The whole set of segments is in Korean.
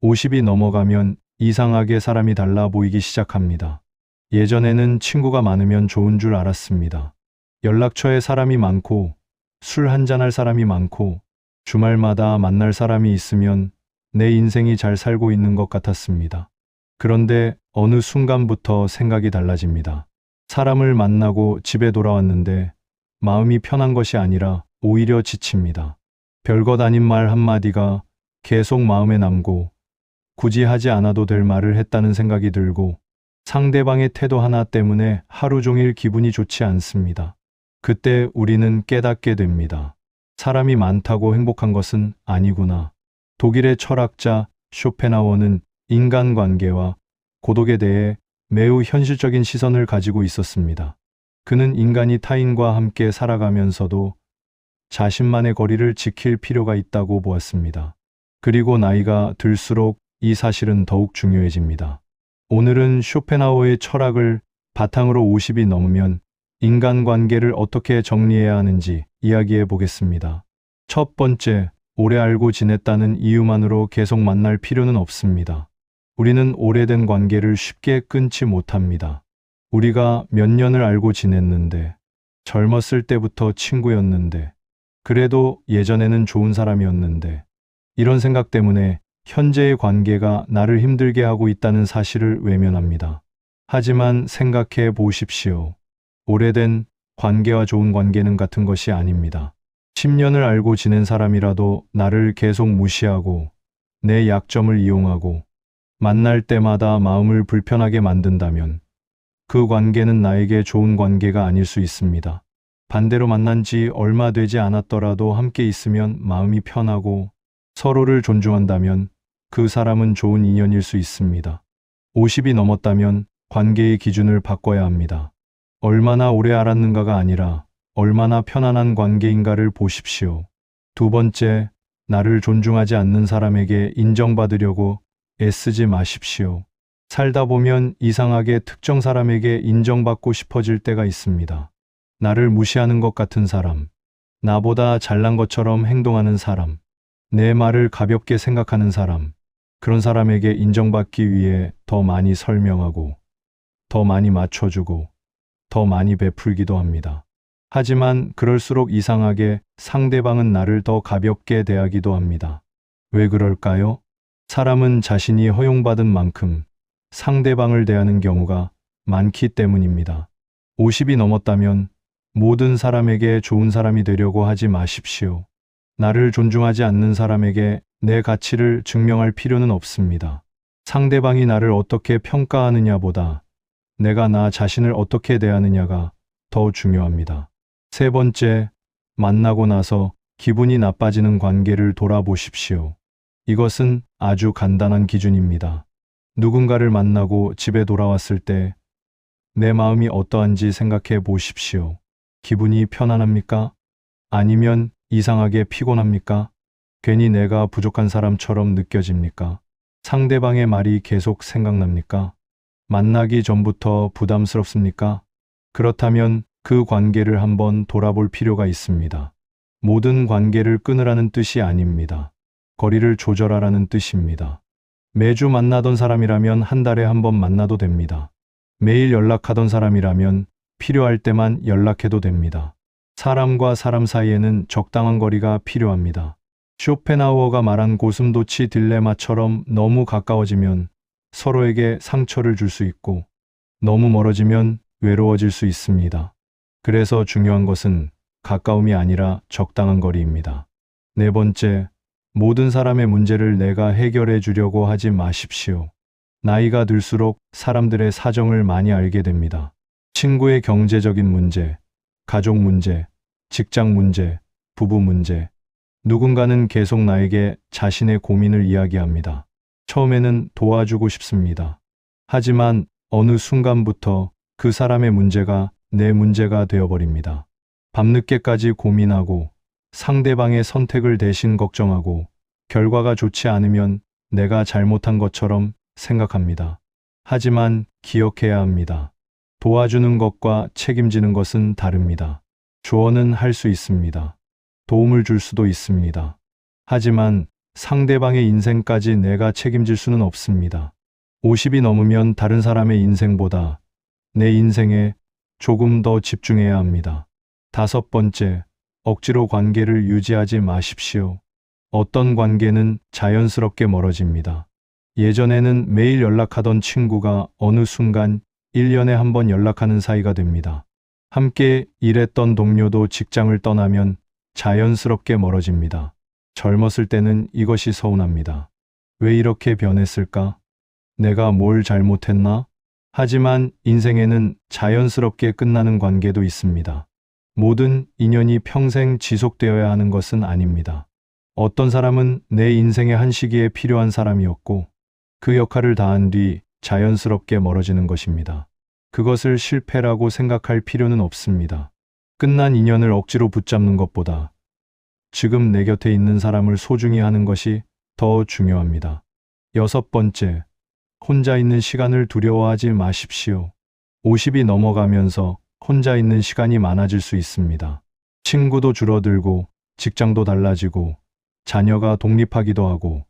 50이 넘어가면 이상하게 사람이 달라 보이기 시작합니다. 예전에는 친구가 많으면 좋은 줄 알았습니다. 연락처에 사람이 많고, 술 한잔할 사람이 많고, 주말마다 만날 사람이 있으면 내 인생이 잘 살고 있는 것 같았습니다. 그런데 어느 순간부터 생각이 달라집니다. 사람을 만나고 집에 돌아왔는데 마음이 편한 것이 아니라 오히려 지칩니다. 별것 아닌 말 한마디가 계속 마음에 남고, 굳이 하지 않아도 될 말을 했다는 생각이 들고, 상대방의 태도 하나 때문에 하루 종일 기분이 좋지 않습니다. 그때 우리는 깨닫게 됩니다. 사람이 많다고 행복한 것은 아니구나. 독일의 철학자 쇼펜하우어는 인간관계와 고독에 대해 매우 현실적인 시선을 가지고 있었습니다. 그는 인간이 타인과 함께 살아가면서도 자신만의 거리를 지킬 필요가 있다고 보았습니다. 그리고 나이가 들수록 이 사실은 더욱 중요해집니다. 오늘은 쇼펜하우어의 철학을 바탕으로 50이 넘으면 인간관계를 어떻게 정리해야 하는지 이야기해 보겠습니다. 첫 번째, 오래 알고 지냈다는 이유만으로 계속 만날 필요는 없습니다. 우리는 오래된 관계를 쉽게 끊지 못합니다. 우리가 몇 년을 알고 지냈는데, 젊었을 때부터 친구였는데, 그래도 예전에는 좋은 사람이었는데, 이런 생각 때문에 현재의 관계가 나를 힘들게 하고 있다는 사실을 외면합니다. 하지만 생각해 보십시오. 오래된 관계와 좋은 관계는 같은 것이 아닙니다. 10년을 알고 지낸 사람이라도 나를 계속 무시하고 내 약점을 이용하고 만날 때마다 마음을 불편하게 만든다면 그 관계는 나에게 좋은 관계가 아닐 수 있습니다. 반대로 만난 지 얼마 되지 않았더라도 함께 있으면 마음이 편하고 서로를 존중한다면 그 사람은 좋은 인연일 수 있습니다. 50이 넘었다면 관계의 기준을 바꿔야 합니다. 얼마나 오래 알았는가가 아니라 얼마나 편안한 관계인가를 보십시오. 두 번째, 나를 존중하지 않는 사람에게 인정받으려고 애쓰지 마십시오. 살다 보면 이상하게 특정 사람에게 인정받고 싶어질 때가 있습니다. 나를 무시하는 것 같은 사람, 나보다 잘난 것처럼 행동하는 사람, 내 말을 가볍게 생각하는 사람, 그런 사람에게 인정받기 위해 더 많이 설명하고, 더 많이 맞춰주고, 더 많이 베풀기도 합니다. 하지만 그럴수록 이상하게 상대방은 나를 더 가볍게 대하기도 합니다. 왜 그럴까요? 사람은 자신이 허용받은 만큼 상대방을 대하는 경우가 많기 때문입니다. 50이 넘었다면 모든 사람에게 좋은 사람이 되려고 하지 마십시오. 나를 존중하지 않는 사람에게 내 가치를 증명할 필요는 없습니다. 상대방이 나를 어떻게 평가하느냐보다 내가 나 자신을 어떻게 대하느냐가 더 중요합니다. 세 번째, 만나고 나서 기분이 나빠지는 관계를 돌아보십시오. 이것은 아주 간단한 기준입니다. 누군가를 만나고 집에 돌아왔을 때 내 마음이 어떠한지 생각해 보십시오. 기분이 편안합니까? 아니면 이상하게 피곤합니까? 괜히 내가 부족한 사람처럼 느껴집니까? 상대방의 말이 계속 생각납니까? 만나기 전부터 부담스럽습니까? 그렇다면 그 관계를 한번 돌아볼 필요가 있습니다. 모든 관계를 끊으라는 뜻이 아닙니다. 거리를 조절하라는 뜻입니다. 매주 만나던 사람이라면 한 달에 한 번 만나도 됩니다. 매일 연락하던 사람이라면 필요할 때만 연락해도 됩니다. 사람과 사람 사이에는 적당한 거리가 필요합니다. 쇼펜하우어가 말한 고슴도치 딜레마처럼 너무 가까워지면 서로에게 상처를 줄 수 있고 너무 멀어지면 외로워질 수 있습니다. 그래서 중요한 것은 가까움이 아니라 적당한 거리입니다. 네 번째, 모든 사람의 문제를 내가 해결해 주려고 하지 마십시오. 나이가 들수록 사람들의 사정을 많이 알게 됩니다. 친구의 경제적인 문제, 가족 문제, 직장 문제, 부부 문제. 누군가는 계속 나에게 자신의 고민을 이야기합니다. 처음에는 도와주고 싶습니다. 하지만 어느 순간부터 그 사람의 문제가 내 문제가 되어버립니다. 밤늦게까지 고민하고 상대방의 선택을 대신 걱정하고 결과가 좋지 않으면 내가 잘못한 것처럼 생각합니다. 하지만 기억해야 합니다. 도와주는 것과 책임지는 것은 다릅니다. 조언은 할 수 있습니다. 도움을 줄 수도 있습니다. 하지만 상대방의 인생까지 내가 책임질 수는 없습니다. 50이 넘으면 다른 사람의 인생보다 내 인생에 조금 더 집중해야 합니다. 5번째, 억지로 관계를 유지하지 마십시오. 어떤 관계는 자연스럽게 멀어집니다. 예전에는 매일 연락하던 친구가 어느 순간 1년에 한 번 연락하는 사이가 됩니다. 함께 일했던 동료도 직장을 떠나면 자연스럽게 멀어집니다. 젊었을 때는 이것이 서운합니다. 왜 이렇게 변했을까? 내가 뭘 잘못했나? 하지만 인생에는 자연스럽게 끝나는 관계도 있습니다. 모든 인연이 평생 지속되어야 하는 것은 아닙니다. 어떤 사람은 내 인생의 한 시기에 필요한 사람이었고 그 역할을 다한 뒤 자연스럽게 멀어지는 것입니다. 그것을 실패라고 생각할 필요는 없습니다. 끝난 인연을 억지로 붙잡는 것보다 지금 내 곁에 있는 사람을 소중히 하는 것이 더 중요합니다. 6번째, 혼자 있는 시간을 두려워하지 마십시오. 50이 넘어가면서 혼자 있는 시간이 많아질 수 있습니다. 친구도 줄어들고 직장도 달라지고 자녀가 독립하기도 하고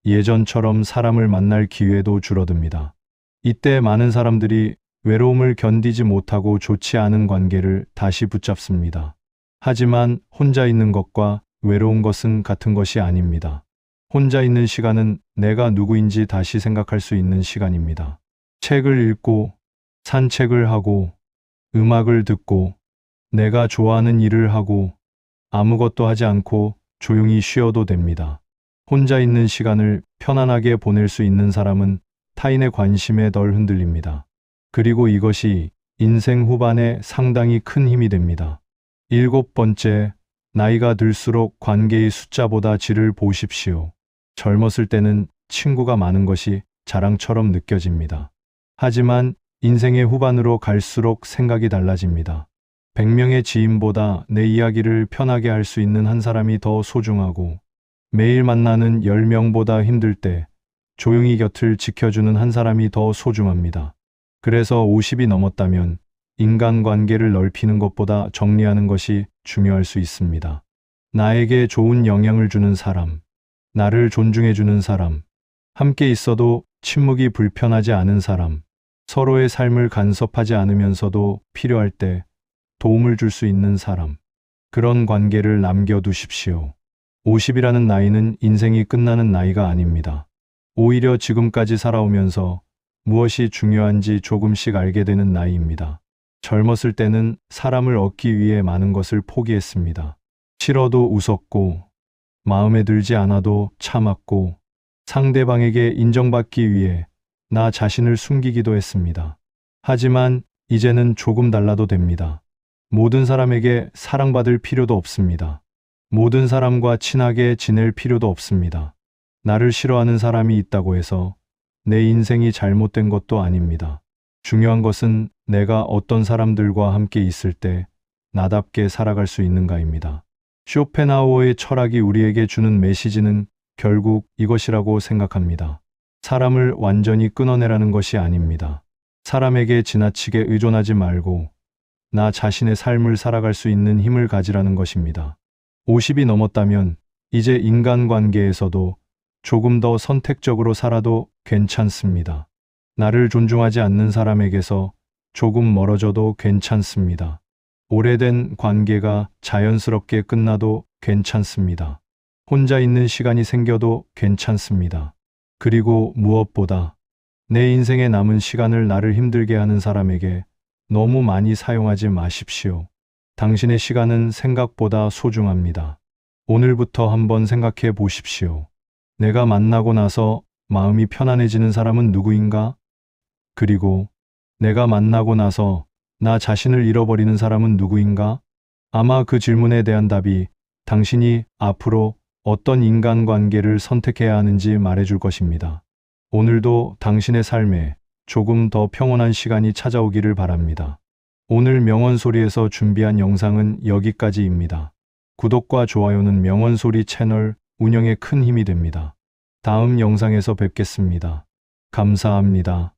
예전처럼 사람을 만날 기회도 줄어듭니다. 이때 많은 사람들이 외로움을 견디지 못하고 좋지 않은 관계를 다시 붙잡습니다. 하지만 혼자 있는 것과 외로운 것은 같은 것이 아닙니다. 혼자 있는 시간은 내가 누구인지 다시 생각할 수 있는 시간입니다. 책을 읽고, 산책을 하고, 음악을 듣고, 내가 좋아하는 일을 하고, 아무것도 하지 않고 조용히 쉬어도 됩니다. 혼자 있는 시간을 편안하게 보낼 수 있는 사람은 타인의 관심에 덜 흔들립니다. 그리고 이것이 인생 후반에 상당히 큰 힘이 됩니다. 7번째, 나이가 들수록 관계의 숫자보다 질을 보십시오. 젊었을 때는 친구가 많은 것이 자랑처럼 느껴집니다. 하지만 인생의 후반으로 갈수록 생각이 달라집니다. 100명의 지인보다 내 이야기를 편하게 할 수 있는 한 사람이 더 소중하고 매일 만나는 10명보다 힘들 때 조용히 곁을 지켜주는 한 사람이 더 소중합니다. 그래서 50이 넘었다면 인간관계를 넓히는 것보다 정리하는 것이 중요할 수 있습니다. 나에게 좋은 영향을 주는 사람, 나를 존중해주는 사람, 함께 있어도 침묵이 불편하지 않은 사람, 서로의 삶을 간섭하지 않으면서도 필요할 때 도움을 줄 수 있는 사람, 그런 관계를 남겨두십시오. 50이라는 나이는 인생이 끝나는 나이가 아닙니다. 오히려 지금까지 살아오면서 무엇이 중요한지 조금씩 알게 되는 나이입니다. 젊었을 때는 사람을 얻기 위해 많은 것을 포기했습니다. 싫어도 웃었고, 마음에 들지 않아도 참았고, 상대방에게 인정받기 위해 나 자신을 숨기기도 했습니다. 하지만 이제는 조금 달라도 됩니다. 모든 사람에게 사랑받을 필요도 없습니다. 모든 사람과 친하게 지낼 필요도 없습니다. 나를 싫어하는 사람이 있다고 해서 내 인생이 잘못된 것도 아닙니다. 중요한 것은 내가 어떤 사람들과 함께 있을 때 나답게 살아갈 수 있는가입니다. 쇼펜하우어의 철학이 우리에게 주는 메시지는 결국 이것이라고 생각합니다. 사람을 완전히 끊어내라는 것이 아닙니다. 사람에게 지나치게 의존하지 말고 나 자신의 삶을 살아갈 수 있는 힘을 가지라는 것입니다. 50이 넘었다면 이제 인간관계에서도 조금 더 선택적으로 살아도 괜찮습니다. 나를 존중하지 않는 사람에게서 조금 멀어져도 괜찮습니다. 오래된 관계가 자연스럽게 끝나도 괜찮습니다. 혼자 있는 시간이 생겨도 괜찮습니다. 그리고 무엇보다 내 인생에 남은 시간을 나를 힘들게 하는 사람에게 너무 많이 사용하지 마십시오. 당신의 시간은 생각보다 소중합니다. 오늘부터 한번 생각해 보십시오. 내가 만나고 나서 마음이 편안해지는 사람은 누구인가? 그리고 내가 만나고 나서 나 자신을 잃어버리는 사람은 누구인가? 아마 그 질문에 대한 답이 당신이 앞으로 어떤 인간관계를 선택해야 하는지 말해줄 것입니다. 오늘도 당신의 삶에 조금 더 평온한 시간이 찾아오기를 바랍니다. 오늘 명언소리에서 준비한 영상은 여기까지입니다. 구독과 좋아요는 명언소리 채널 운영에 큰 힘이 됩니다. 다음 영상에서 뵙겠습니다. 감사합니다.